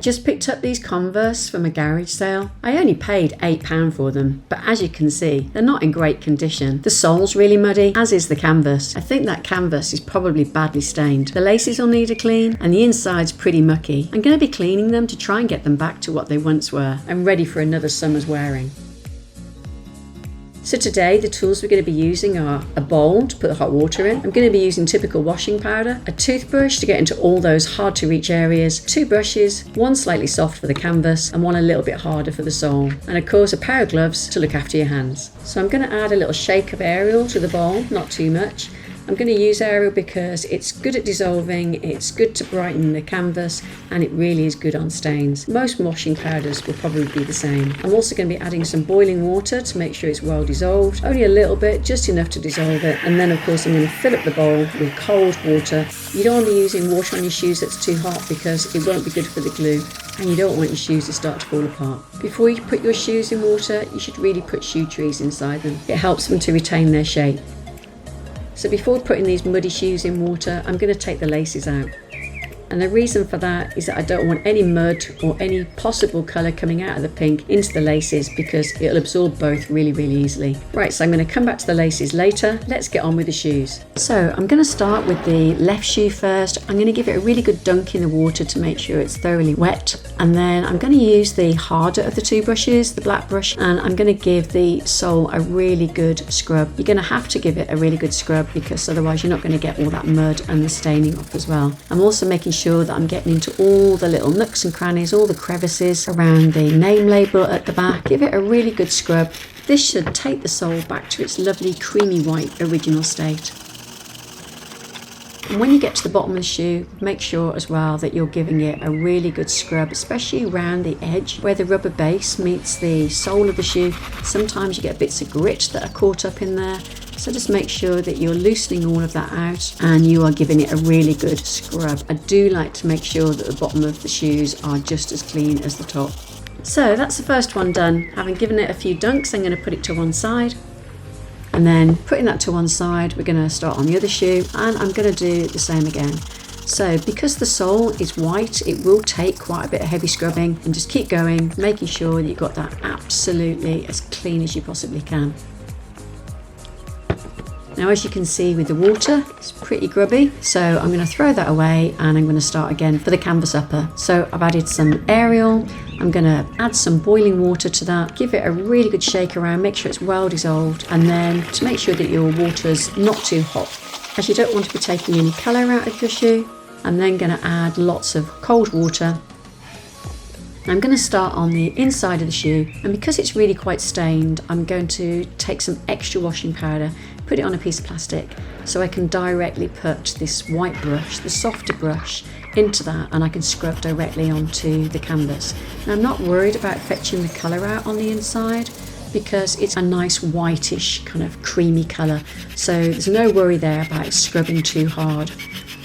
just picked up these Converse from a garage sale. I only paid £8 for them, but as you can see, they're not in great condition. The sole's really muddy, as is the canvas. I think that canvas is probably badly stained. The laces will need a clean, and the inside's pretty mucky. I'm going to be cleaning them to try and get them back to what they once were, and ready for another summer's wearing. So today the tools we're going to be using are a bowl to put the hot water in. I'm going to be using typical washing powder, a toothbrush to get into all those hard to reach areas, 2 brushes, one slightly soft for the canvas and one a little bit harder for the sole, and of course a pair of gloves to look after your hands. So I'm going to add a little shake of Ariel to the bowl, not too much. I'm going to use Ariel because it's good at dissolving, it's good to brighten the canvas, and it really is good on stains. Most washing powders will probably be the same. I'm also going to be adding some boiling water to make sure it's well dissolved, only a little bit, just enough to dissolve it, and then of course I'm going to fill up the bowl with cold water. You don't want to be using water on your shoes that's too hot because it won't be good for the glue, and you don't want your shoes to start to fall apart. Before you put your shoes in water, you should really put shoe trees inside them. It helps them to retain their shape. So before putting these muddy shoes in water, I'm going to take the laces out. And the reason for that is that I don't want any mud or any possible colour coming out of the pink into the laces because it'll absorb both really easily. Right, so I'm going to come back to the laces later. Let's get on with the shoes. So I'm going to start with the left shoe first. I'm going to give it a really good dunk in the water to make sure it's thoroughly wet. And then I'm going to use the harder of the 2 brushes, the black brush, and I'm going to give the sole a really good scrub. You're going to have to give it a really good scrub because otherwise you're not going to get all that mud and the staining off as well. I'm also making sure that I'm getting into all the little nooks and crannies, all the crevices around the name label at the back. Give it a really good scrub. This should take the sole back to its lovely creamy white original state. And when you get to the bottom of the shoe, make sure as well that you're giving it a really good scrub, especially around the edge where the rubber base meets the sole of the shoe. Sometimes you get bits of grit that are caught up in there. So just make sure that you're loosening all of that out and you are giving it a really good scrub. I do like to make sure that the bottom of the shoes are just as clean as the top. So that's the first one done. Having given it a few dunks, I'm going to put it to one side. And then putting that to one side, we're going to start on the other shoe and I'm going to do the same again. So because the sole is white, it will take quite a bit of heavy scrubbing, and just keep going, making sure that you've got that absolutely as clean as you possibly can. Now as you can see with the water, it's pretty grubby, so I'm going to throw that away and I'm going to start again for the canvas upper. So I've added some Ariel, I'm going to add some boiling water to that, give it a really good shake around, make sure it's well dissolved, and then to make sure that your water's not too hot, as you don't want to be taking any colour out of your shoe. I'm then going to add lots of cold water. I'm going to start on the inside of the shoe, and because it's really quite stained, I'm going to take some extra washing powder, put it on a piece of plastic so I can directly put this white brush, the softer brush, into that, and I can scrub directly onto the canvas. Now I'm not worried about fetching the colour out on the inside because it's a nice whitish kind of creamy colour, so there's no worry there about scrubbing too hard.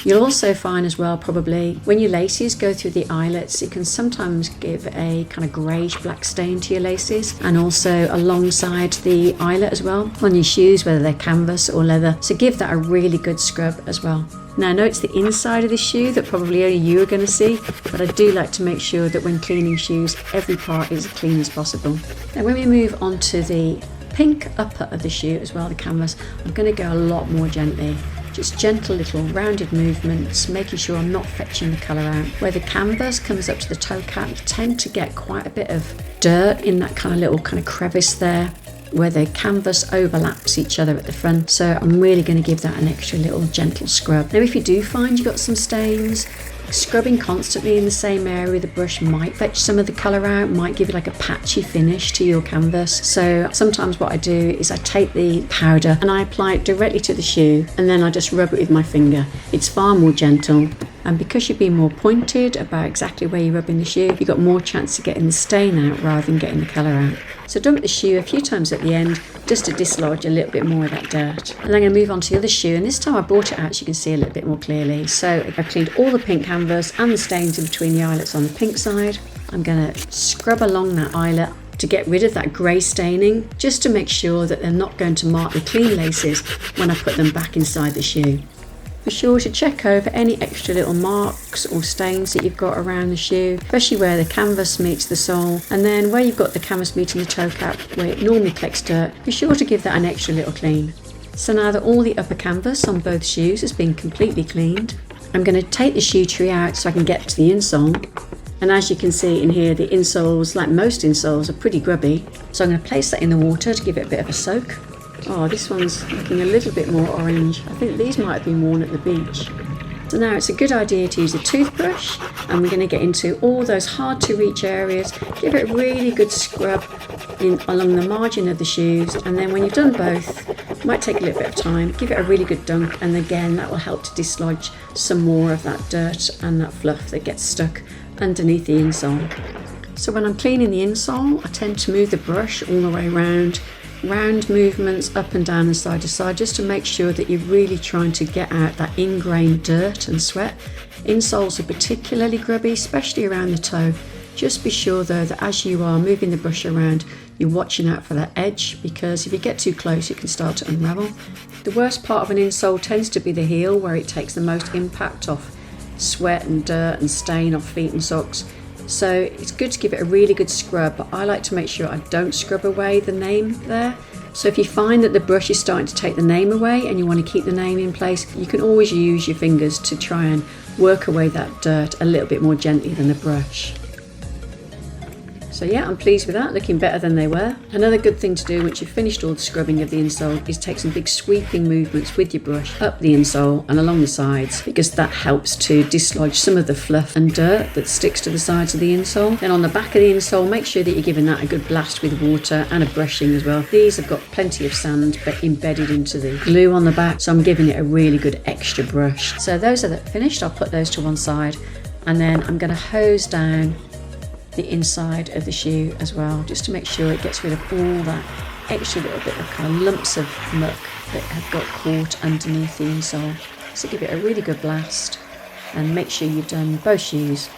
You'll also find as well probably when your laces go through the eyelets, it can sometimes give a kind of greyish black stain to your laces, and also alongside the eyelet as well on your shoes, whether they're canvas or leather, so give that a really good scrub as well. Now I know it's the inside of the shoe that probably only you are going to see, but I do like to make sure that when cleaning shoes every part is as clean as possible. Now when we move on to the pink upper of the shoe as well, the canvas, I'm going to go a lot more gently. Just gentle little rounded movements, making sure I'm not fetching the colour out. Where the canvas comes up to the toe cap, you tend to get quite a bit of dirt in that kind of little kind of crevice there, where the canvas overlaps each other at the front. So I'm really going to give that an extra little gentle scrub. Now if you do find you've got some stains, scrubbing constantly in the same area with the brush might fetch some of the colour out, might give it like a patchy finish to your canvas. So sometimes what I do is I take the powder and I apply it directly to the shoe, and then I just rub it with my finger. It's far more gentle, and because you're being more pointed about exactly where you're rubbing the shoe, you've got more chance of getting the stain out rather than getting the colour out. So dump the shoe a few times at the end just to dislodge a little bit more of that dirt. And I'm going to move on to the other shoe, and this time I brought it out so you can see a little bit more clearly. So I've cleaned all the pink canvas and the stains in between the eyelets on the pink side. I'm going to scrub along that eyelet to get rid of that grey staining, just to make sure that they're not going to mark the clean laces when I put them back inside the shoe. Be sure to check over any extra little marks or stains that you've got around the shoe, especially where the canvas meets the sole, and then where you've got the canvas meeting the toe cap where it normally collects dirt, be sure to give that an extra little clean. So now that all the upper canvas on both shoes has been completely cleaned, I'm going to take the shoe tree out so I can get to the insole. And as you can see in here, the insoles, like most insoles, are pretty grubby. So I'm going to place that in the water to give it a bit of a soak. Oh, this one's looking a little bit more orange. I think these might have been worn at the beach. So now it's a good idea to use a toothbrush, and we're going to get into all those hard to reach areas. Give it a really good scrub along the margin of the shoes, and then when you've done both, it might take a little bit of time, give it a really good dunk, and again that will help to dislodge some more of that dirt and that fluff that gets stuck underneath the insole. So when I'm cleaning the insole, I tend to move the brush all the way around, round movements up and down and side to side, just to make sure that you're really trying to get out that ingrained dirt and sweat. Insoles are particularly grubby, especially around the toe. Just be sure though that as you are moving the brush around, you're watching out for that edge, because if you get too close it can start to unravel. The worst part of an insole tends to be the heel, where it takes the most impact off sweat and dirt and stain off feet and socks. So it's good to give it a really good scrub, but I like to make sure I don't scrub away the name there. So if you find that the brush is starting to take the name away and you want to keep the name in place, you can always use your fingers to try and work away that dirt a little bit more gently than the brush. So yeah, I'm pleased with that, looking better than they were. Another good thing to do once you've finished all the scrubbing of the insole is take some big sweeping movements with your brush up the insole and along the sides, because that helps to dislodge some of the fluff and dirt that sticks to the sides of the insole. Then on the back of the insole, make sure that you're giving that a good blast with water and a brushing as well. These have got plenty of sand but embedded into the glue on the back, so I'm giving it a really good extra brush. So those are finished. I'll put those to one side, and then I'm going to hose down the inside of the shoe as well, just to make sure it gets rid of all that extra little bit of kind of lumps of muck that have got caught underneath the insole. So give it a really good blast and make sure you've done both shoes.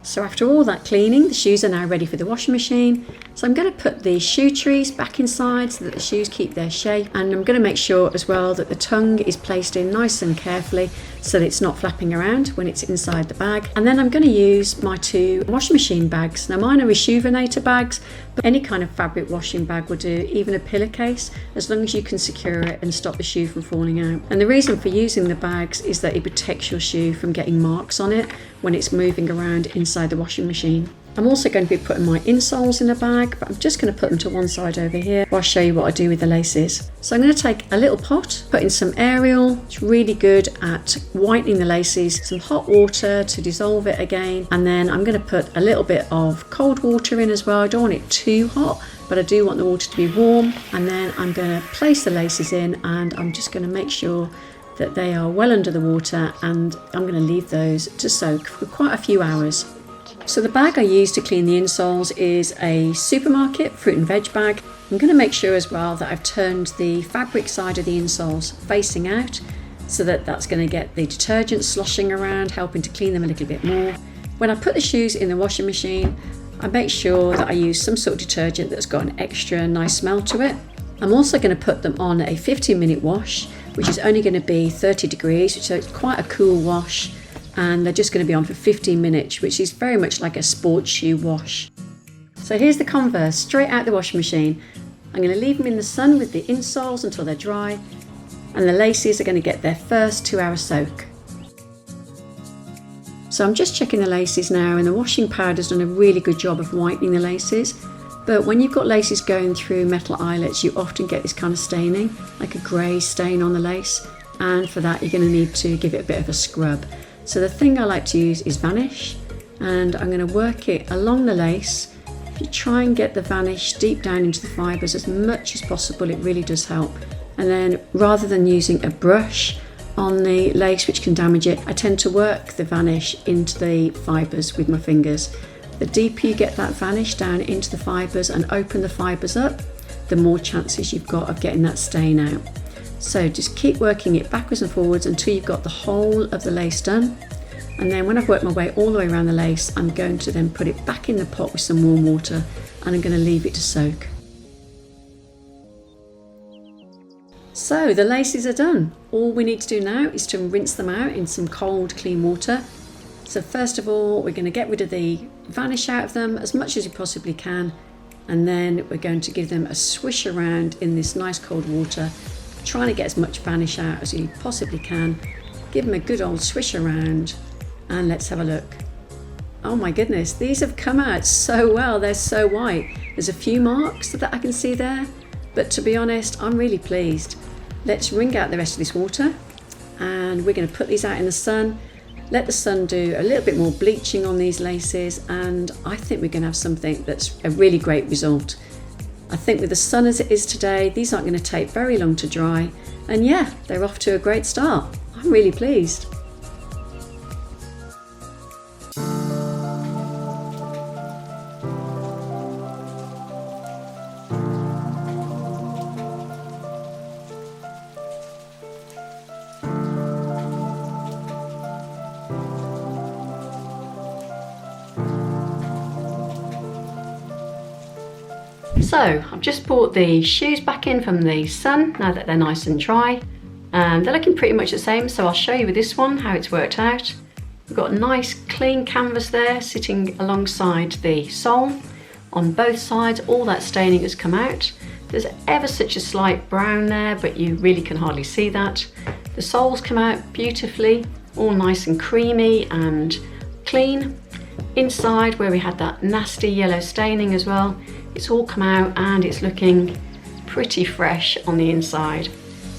So after all that cleaning, the shoes are now ready for the washing machine. So I'm going to put the shoe trees back inside so that the shoes keep their shape, and I'm going to make sure as well that the tongue is placed in nice and carefully so that it's not flapping around when it's inside the bag. And then I'm going to use my two washing machine bags. Now mine are Rejuvenator bags, but any kind of fabric washing bag will do, even a pillowcase, as long as you can secure it and stop the shoe from falling out. And the reason for using the bags is that it protects your shoe from getting marks on it when it's moving around inside the washing machine. I'm also going to be putting my insoles in a bag, but I'm just going to put them to one side over here while I show you what I do with the laces. So I'm going to take a little pot, put in some Ariel. It's really good at whitening the laces, some hot water to dissolve it again, and then I'm going to put a little bit of cold water in as well. I don't want it too hot, but I do want the water to be warm. And then I'm going to place the laces in, and I'm just going to make sure that they are well under the water, and I'm going to leave those to soak for quite a few hours. So the bag I use to clean the insoles is a supermarket fruit and veg bag. I'm going to make sure as well that I've turned the fabric side of the insoles facing out, so that that's going to get the detergent sloshing around, helping to clean them a little bit more. When I put the shoes in the washing machine, I make sure that I use some sort of detergent that's got an extra nice smell to it. I'm also going to put them on a 15-minute wash, which is only going to be 30 degrees, so it's quite a cool wash. And they're just going to be on for 15 minutes, which is very much like a sports shoe wash. So here's the Converse straight out the washing machine. I'm going to leave them in the sun with the insoles until they're dry, and the laces are going to get their first 2-hour soak. So I'm just checking the laces now, and the washing powder's done a really good job of whitening the laces. But when you've got laces going through metal eyelets, you often get this kind of staining, like a grey stain on the lace, and for that you're going to need to give it a bit of a scrub. So the thing I like to use is Vanish, and I'm going to work it along the lace. If you try and get the Vanish deep down into the fibres as much as possible, it really does help. And then rather than using a brush on the lace, which can damage it, I tend to work the Vanish into the fibres with my fingers. The deeper you get that Vanish down into the fibres and open the fibres up, the more chances you've got of getting that stain out. So just keep working it backwards and forwards until you've got the whole of the lace done. And then when I've worked my way all the way around the lace, I'm going to then put it back in the pot with some warm water, and I'm going to leave it to soak. So the laces are done. All we need to do now is to rinse them out in some cold, clean water. So first of all, we're going to get rid of the varnish out of them as much as you possibly can. And then we're going to give them a swish around in this nice cold water, trying to get as much varnish out as you possibly can. Give them a good old swish around and let's have a look. Oh my goodness, these have come out so well. They're so white. There's a few marks that I can see there, but to be honest, I'm really pleased. Let's wring out the rest of this water and we're going to put these out in the sun. Let the sun do a little bit more bleaching on these laces, and I think we're going to have something that's a really great result. I think with the sun as it is today, these aren't going to take very long to dry, and yeah, they're off to a great start. I'm really pleased. So I've just brought the shoes back in from the sun now that they're nice and dry. They're looking pretty much the same, so I'll show you with this one how it's worked out. We've got a nice clean canvas there sitting alongside the sole. On both sides, all that staining has come out. There's ever such a slight brown there, but you really can hardly see that. The soles come out beautifully, all nice and creamy and clean. Inside, where we had that nasty yellow staining as well, it's all come out and it's looking pretty fresh on the inside.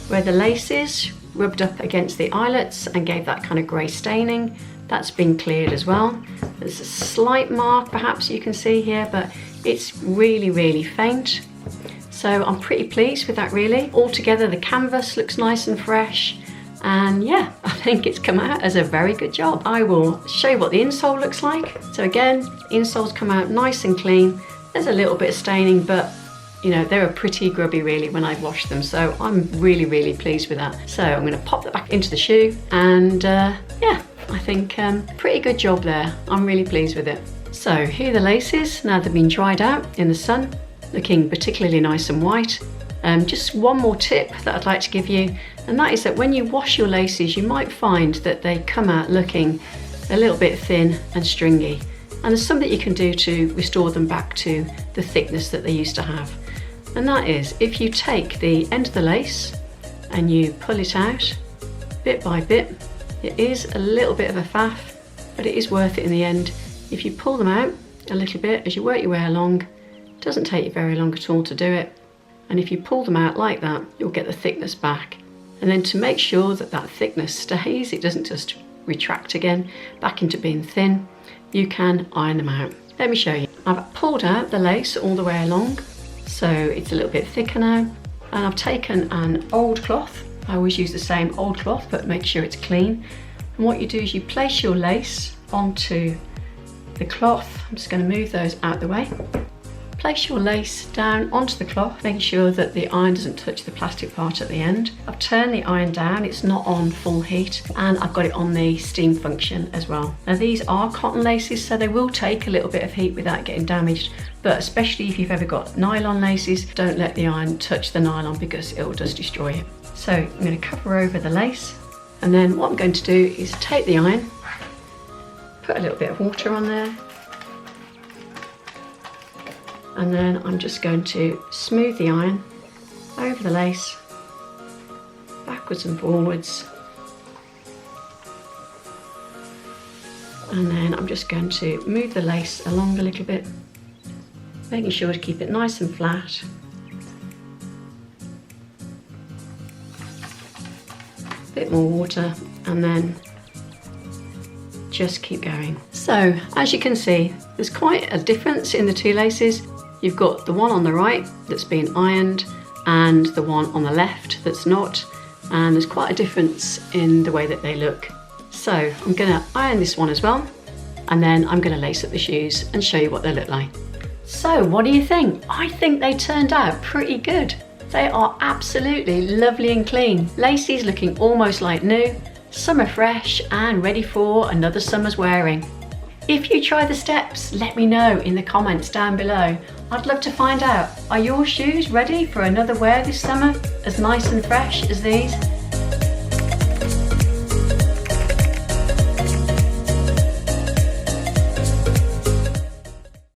Where the laces rubbed up against the eyelets and gave that kind of grey staining, that's been cleared as well. There's a slight mark perhaps you can see here, but it's really, really faint. So I'm pretty pleased with that really. Altogether the canvas looks nice and fresh, and yeah, I think it's come out as a very good job. I will show you what the insole looks like. So again, insoles come out nice and clean. There's a little bit of staining, but you know, they were pretty grubby really when I washed them, so I'm really, really pleased with that. So I'm going to pop that back into the shoe, and yeah, I think pretty good job there. I'm really pleased with it. So here are the laces, now they've been dried out in the sun, looking particularly nice and white. Just one more tip that I'd like to give you, and that is that when you wash your laces, you might find that they come out looking a little bit thin and stringy. And there's something you can do to restore them back to the thickness that they used to have. And that is, if you take the end of the lace and you pull it out bit by bit, it is a little bit of a faff, but it is worth it in the end. If you pull them out a little bit as you work your way along, it doesn't take you very long at all to do it. And if you pull them out like that, you'll get the thickness back. And then to make sure that that thickness stays, it doesn't just retract again back into being thin, you can iron them out. Let me show you. I've pulled out the lace all the way along, so it's a little bit thicker now. And I've taken an old cloth. I always use the same old cloth, but make sure it's clean. And what you do is you place your lace onto the cloth. I'm just going to move those out the way. Place your lace down onto the cloth, making sure that the iron doesn't touch the plastic part at the end. I've turned the iron down, it's not on full heat, and I've got it on the steam function as well. Now these are cotton laces, so they will take a little bit of heat without getting damaged, but especially if you've ever got nylon laces, don't let the iron touch the nylon because it will just destroy it. So I'm going to cover over the lace, and then what I'm going to do is take the iron, put a little bit of water on there, and then I'm just going to smooth the iron over the lace, backwards and forwards. And then I'm just going to move the lace along a little bit, making sure to keep it nice and flat. A bit more water, and then just keep going. So as you can see, there's quite a difference in the two laces. You've got the one on the right that's been ironed and the one on the left that's not, and there's quite a difference in the way that they look. So I'm going to iron this one as well, and then I'm going to lace up the shoes and show you what they look like. So what do you think? I think they turned out pretty good. They are absolutely lovely and clean. Laces looking almost like new, summer fresh and ready for another summer's wearing. If you try the steps, let me know in the comments down below. I'd love to find out, are your shoes ready for another wear this summer? As nice and fresh as these?